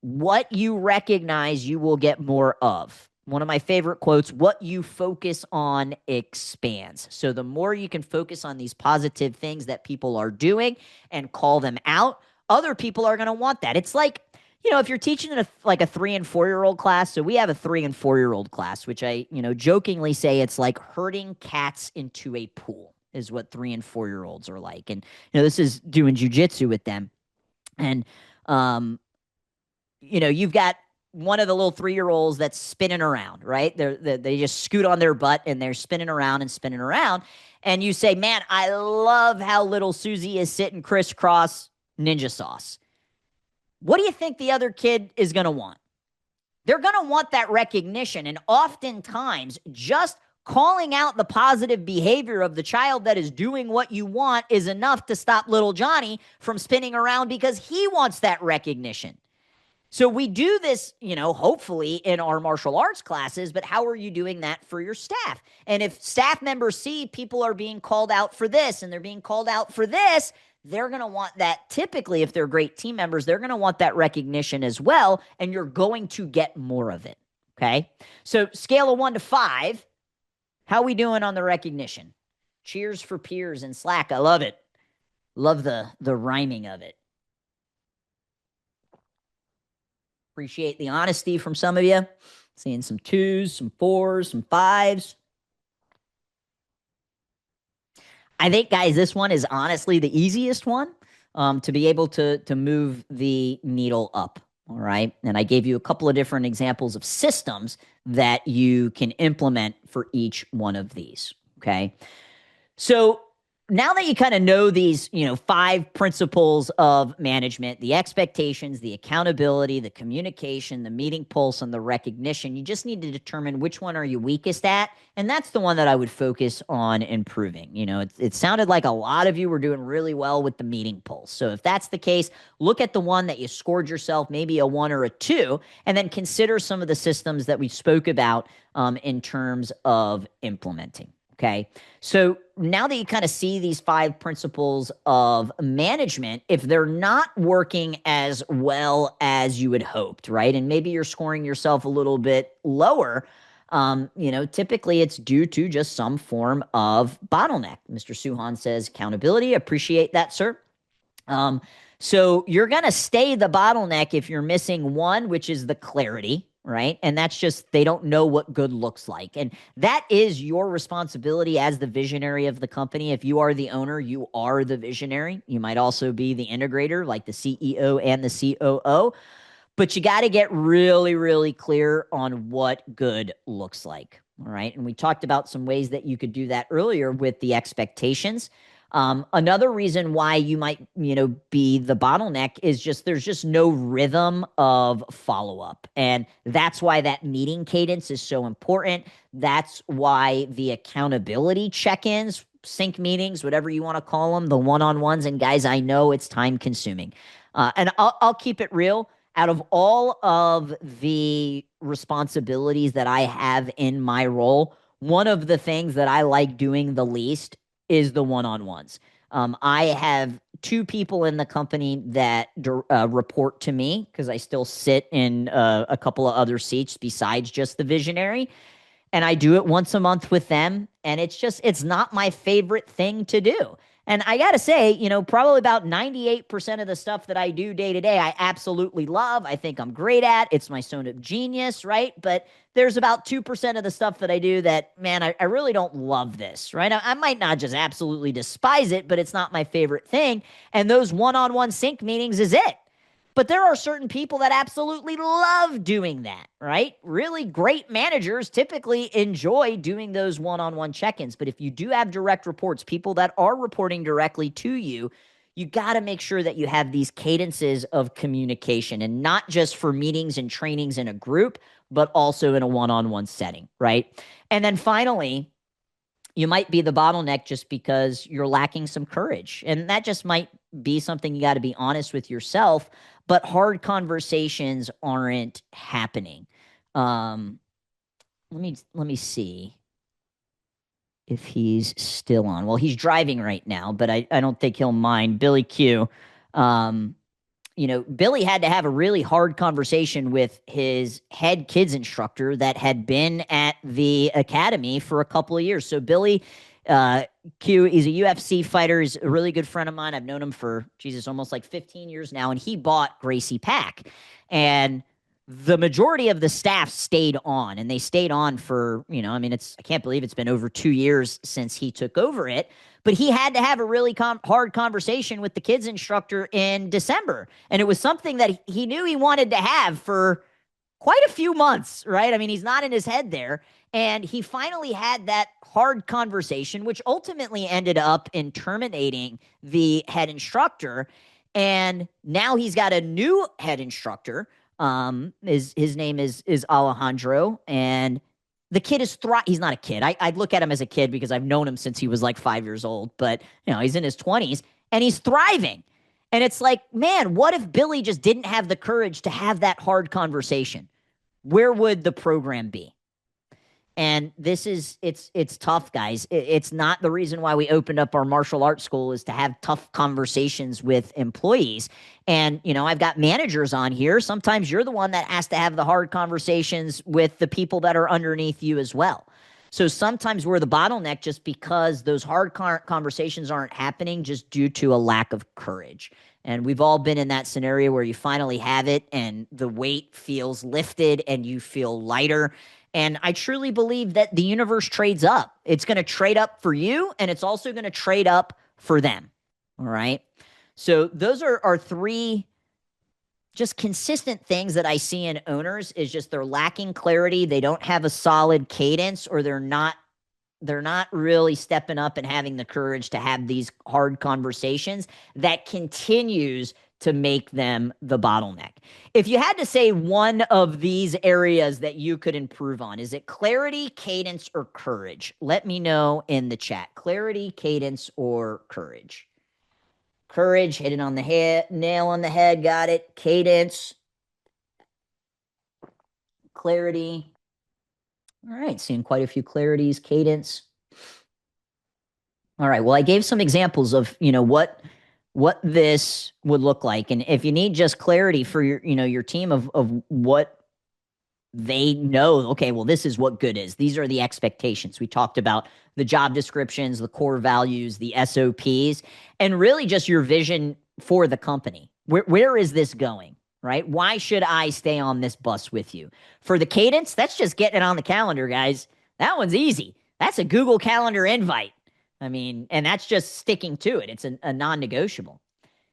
What you recognize, you will get more of. One of my favorite quotes, what you focus on expands. So the more you can focus on these positive things that people are doing and call them out, other people are going to want that. It's like, if you're teaching in like a 3 and 4-year-old class, so we have a 3 and 4-year-old class, which I, jokingly say it's like herding cats into a pool is what 3 and 4-year-olds are like. And, this is doing jujitsu with them. And, you've got one of the little 3-year-olds that's spinning around, right? They just scoot on their butt and they're spinning around and spinning around. And you say, man, I love how little Susie is sitting crisscross ninja sauce. What do you think the other kid is going to want? They're going to want that recognition. And oftentimes, just calling out the positive behavior of the child that is doing what you want is enough to stop little Johnny from spinning around because he wants that recognition. So we do this, hopefully in our martial arts classes, but how are you doing that for your staff? And if staff members see people are being called out for this and they're being called out for this, they're going to want that. Typically, if they're great team members, they're going to want that recognition as well, and you're going to get more of it, okay? So scale of 1 to 5, how are we doing on the recognition? Cheers for peers in Slack. I love it. Love the rhyming of it. Appreciate the honesty from some of you. Seeing some 2s, some 4s, some 5s. I think, guys, this one is honestly the easiest one to be able to move the needle up. All right. And I gave you a couple of different examples of systems that you can implement for each one of these. Okay. So now that you kind of know these, 5 principles of management, the expectations, the accountability, the communication, the meeting pulse, and the recognition, you just need to determine which one are you weakest at. And that's the one that I would focus on improving. It sounded like a lot of you were doing really well with the meeting pulse. So if that's the case, look at the one that you scored yourself, maybe a 1 or a 2, and then consider some of the systems that we spoke about in terms of implementing. Okay. So now that you kind of see these 5 principles of management, if they're not working as well as you had hoped, right? And maybe you're scoring yourself a little bit lower, typically it's due to just some form of bottleneck. Mr. Suhan says accountability. Appreciate that, sir. So you're going to stay the bottleneck if you're missing one, which is the clarity. Right. And that's just, they don't know what good looks like. And that is your responsibility as the visionary of the company. If you are the owner, you are the visionary. You might also be the integrator, like the CEO and the COO. But you got to get really, really clear on what good looks like. All right. And we talked about some ways that you could do that earlier with the expectations. Another reason why you might, be the bottleneck is just there's just no rhythm of follow-up. And that's why that meeting cadence is so important. That's why the accountability check-ins, sync meetings, whatever you want to call them, the one-on-ones. And guys, I know it's time consuming. And I'll keep it real. Out of all of the responsibilities that I have in my role, one of the things that I like doing the least is the one-on-ones. I have two people in the company that report to me because I still sit in a couple of other seats besides just the visionary. And I do it once a month with them. And it's not my favorite thing to do. And I got to say, probably about 98% of the stuff that I do day to day, I absolutely love. I think I'm great at. It's my zone of genius, right? But there's about 2% of the stuff that I do that, man, I really don't love this, right? I might not just absolutely despise it, but it's not my favorite thing. And those one on one sync meetings is it. But there are certain people that absolutely love doing that, right? Really great managers typically enjoy doing those one on one check ins. But if you do have direct reports, people that are reporting directly to you, you got to make sure that you have these cadences of communication and not just for meetings and trainings in a group, but also in a one on one setting, right? And then finally, you might be the bottleneck just because you're lacking some courage. And that just might be something you got to be honest with yourself, but hard conversations aren't happening. Um, let me see if he's still on. Well, he's driving right now, but I don't think he'll mind. Billy Q. Um, Billy had to have a really hard conversation with his head kids instructor that had been at the academy for a couple of years. So Billy uh, Q, he's a UFC fighter. He's a really good friend of mine. I've known him for, Jesus, almost like 15 years now. And he bought Gracie Pack. And the majority of the staff stayed on, and they stayed on for, I can't believe it's been over 2 years since he took over it. But he had to have a really hard conversation with the kids instructor in December. And it was something that he knew he wanted to have for quite a few months, right? I mean, he's not in his head there. And he finally had that hard conversation, which ultimately ended up in terminating the head instructor. And now he's got a new head instructor. His name is Alejandro, and the kid is he's not a kid. I'd look at him as a kid because I've known him since he was like 5 years old, but he's in his 20s and he's thriving. And it's like, man, what if Billy just didn't have the courage to have that hard conversation? Where would the program be? And it's tough, guys. It's not the reason why we opened up our martial arts school is to have tough conversations with employees. And, I've got managers on here. Sometimes you're the one that has to have the hard conversations with the people that are underneath you as well. So sometimes we're the bottleneck just because those hard conversations aren't happening just due to a lack of courage. And we've all been in that scenario where you finally have it and the weight feels lifted and you feel lighter. And I truly believe that the universe trades up. It's going to trade up for you, and it's also going to trade up for them. All right. So those are three just consistent things that I see in owners is just they're lacking clarity. They don't have a solid cadence, or they're not really stepping up and having the courage to have these hard conversations that continues to make them the bottleneck. If you had to say one of these areas that you could improve on, is it clarity, cadence, or courage? Let me know in the chat. Clarity, cadence, or courage? Courage, hit it on the head, nail on the head, got it. Cadence, clarity. All right, seeing quite a few clarities, cadence. All right, well, I gave some examples of, what this would look like. And if you need just clarity for your team of what they know, okay, well, this is what good is. These are the expectations. We talked about the job descriptions, the core values, the SOPs, and really just your vision for the company. Where is this going, right? Why should I stay on this bus with you? For the cadence, that's just getting it on the calendar, guys. That one's easy. That's a Google Calendar invite. I mean, and that's just sticking to it. It's a non-negotiable.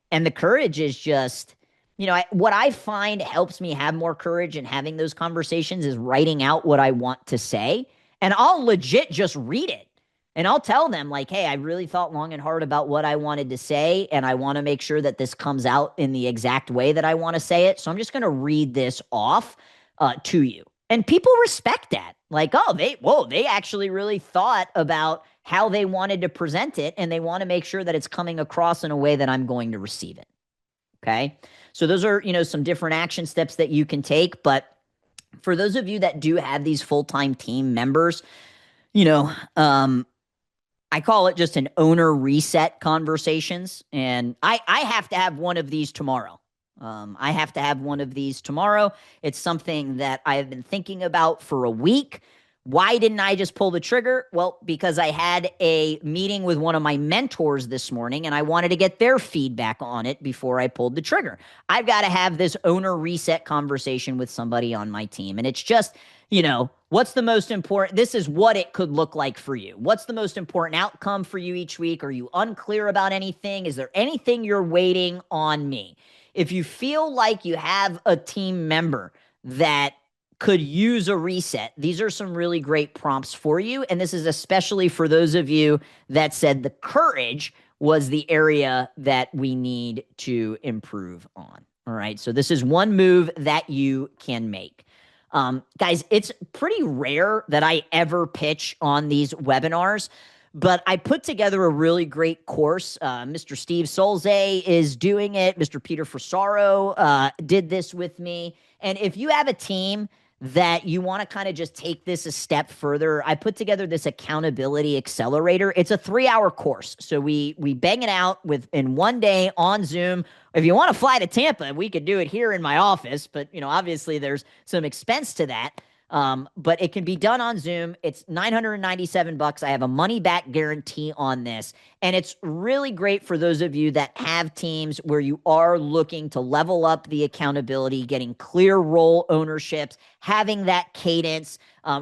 And the courage is just, what I find helps me have more courage in having those conversations is writing out what I want to say. And I'll legit just read it. And I'll tell them like, hey, I really thought long and hard about what I wanted to say. And I want to make sure that this comes out in the exact way that I want to say it. So I'm just going to read this off to you. And people respect that. Like, oh, they actually really thought about how they wanted to present it, and they want to make sure that it's coming across in a way that I'm going to receive it. Okay. So those are, some different action steps that you can take. But for those of you that do have these full-time team members, I call it just an owner reset conversations. And I have to have one of these tomorrow. I have to have one of these tomorrow. It's something that I have been thinking about for a week. Why didn't I just pull the trigger? Well, because I had a meeting with one of my mentors this morning and I wanted to get their feedback on it before I pulled the trigger. I've got to have this owner reset conversation with somebody on my team. And it's just, what's the most important? This is what it could look like for you. What's the most important outcome for you each week? Are you unclear about anything? Is there anything you're waiting on me? If you feel like you have a team member that could use a reset, these are some really great prompts for you. And this is especially for those of you that said the courage was the area that we need to improve on. All right. So this is one move that you can make. Guys, it's pretty rare that I ever pitch on these webinars, but I put together a really great course. Mr. Steve Solze is doing it. Mr. Peter Frisaro did this with me. And if you have a team that you want to kind of just take this a step further, I put together this accountability accelerator. It's a 3-hour course. So we bang it out in one day on Zoom. If you want to fly to Tampa, we could do it here in my office, but obviously there's some expense to that. But it can be done on Zoom. It's $997. I have a money back guarantee on this. And it's really great for those of you that have teams where you are looking to level up the accountability, getting clear role ownerships, having that cadence.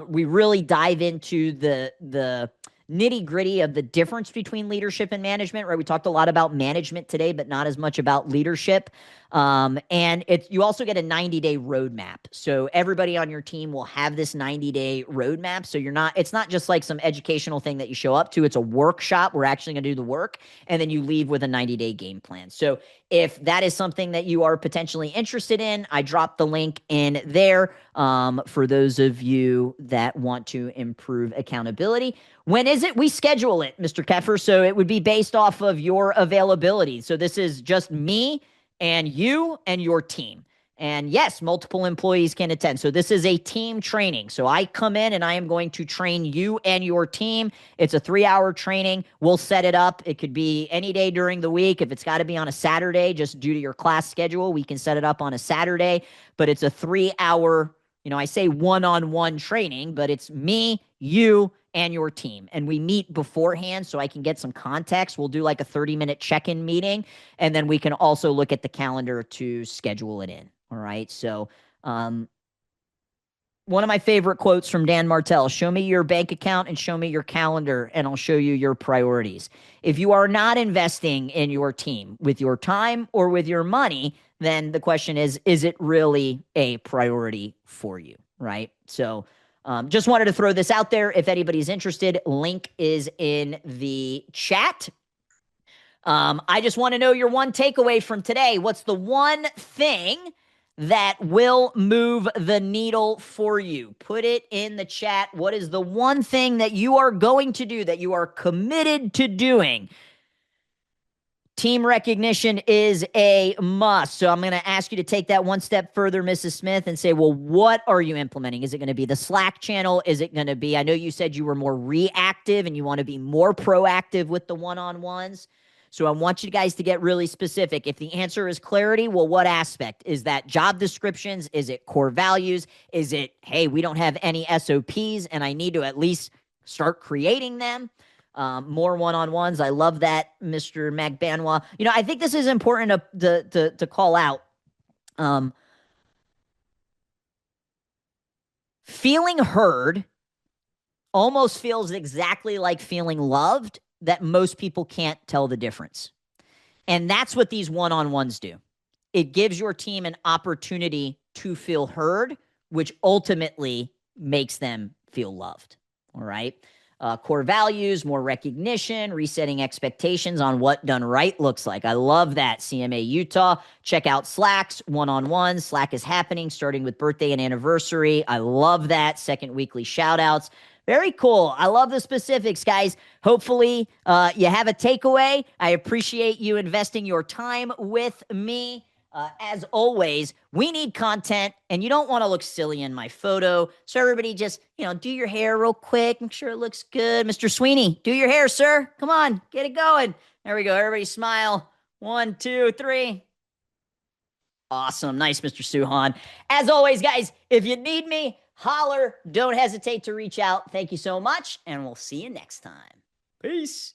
We really dive into the nitty gritty of the difference between leadership and management, right? We talked a lot about management today, but not as much about leadership. And you also get a 90-day roadmap. So everybody on your team will have this 90-day roadmap. So it's not just like some educational thing that you show up to. It's a workshop. We're actually going to do the work. And then you leave with a 90-day game plan. So if that is something that you are potentially interested in, I dropped the link in there for those of you that want to improve accountability. When is it? We schedule it, Mr. Keffer. So it would be based off of your availability. So this is just me and you and your team. And yes, multiple employees can attend. So this is a team training. So I come in and I am going to train you and your team. It's a 3-hour training. We'll set it up. It could be any day during the week. If it's got to be on a Saturday, just due to your class schedule, we can set it up on a Saturday. But it's a 3-hour, I say one-on-one training, but it's me, you, and your team. And we meet beforehand so I can get some context. We'll do like a 30-minute check-in meeting, and then we can also look at the calendar to schedule it in. All right. So one of my favorite quotes from Dan Martell: show me your bank account and show me your calendar, and I'll show you your priorities. If you are not investing in your team with your time or with your money, then the question is it really a priority for you? Right. So just wanted to throw this out there. If anybody's interested, link is in the chat. I just want to know your one takeaway from today. What's the one thing that will move the needle for you? Put it in the chat. What is the one thing that you are going to do, that you are committed to doing? Team recognition is a must. So I'm going to ask you to take that one step further, Mrs. Smith, and say, well, what are you implementing? Is it going to be the Slack channel? Is it going to be, I know you said you were more reactive and you want to be more proactive with the one-on-ones. So I want you guys to get really specific. If the answer is clarity, well, what aspect? Is that job descriptions? Is it core values? Is it, hey, we don't have any SOPs and I need to at least start creating them? More one-on-ones. I love that, Mr. McBanwa. I think this is important to call out. Feeling heard almost feels exactly like feeling loved, that most people can't tell the difference. And that's what these one-on-ones do. It gives your team an opportunity to feel heard, which ultimately makes them feel loved. All right. Core values, more recognition, resetting expectations on what done right looks like. I love that, CMA Utah. Check out Slack's one-on-ones. Slack is happening starting with birthday and anniversary. I love that. Second weekly shout-outs. Very cool. I love the specifics, guys. Hopefully you have a takeaway. I appreciate you investing your time with me. As always, we need content, and you don't want to look silly in my photo. So everybody just, do your hair real quick. Make sure it looks good. Mr. Sweeney, do your hair, sir. Come on, get it going. There we go. Everybody smile. 1, 2, 3. Awesome. Nice, Mr. Suhan. As always, guys, if you need me, holler. Don't hesitate to reach out. Thank you so much, and we'll see you next time. Peace.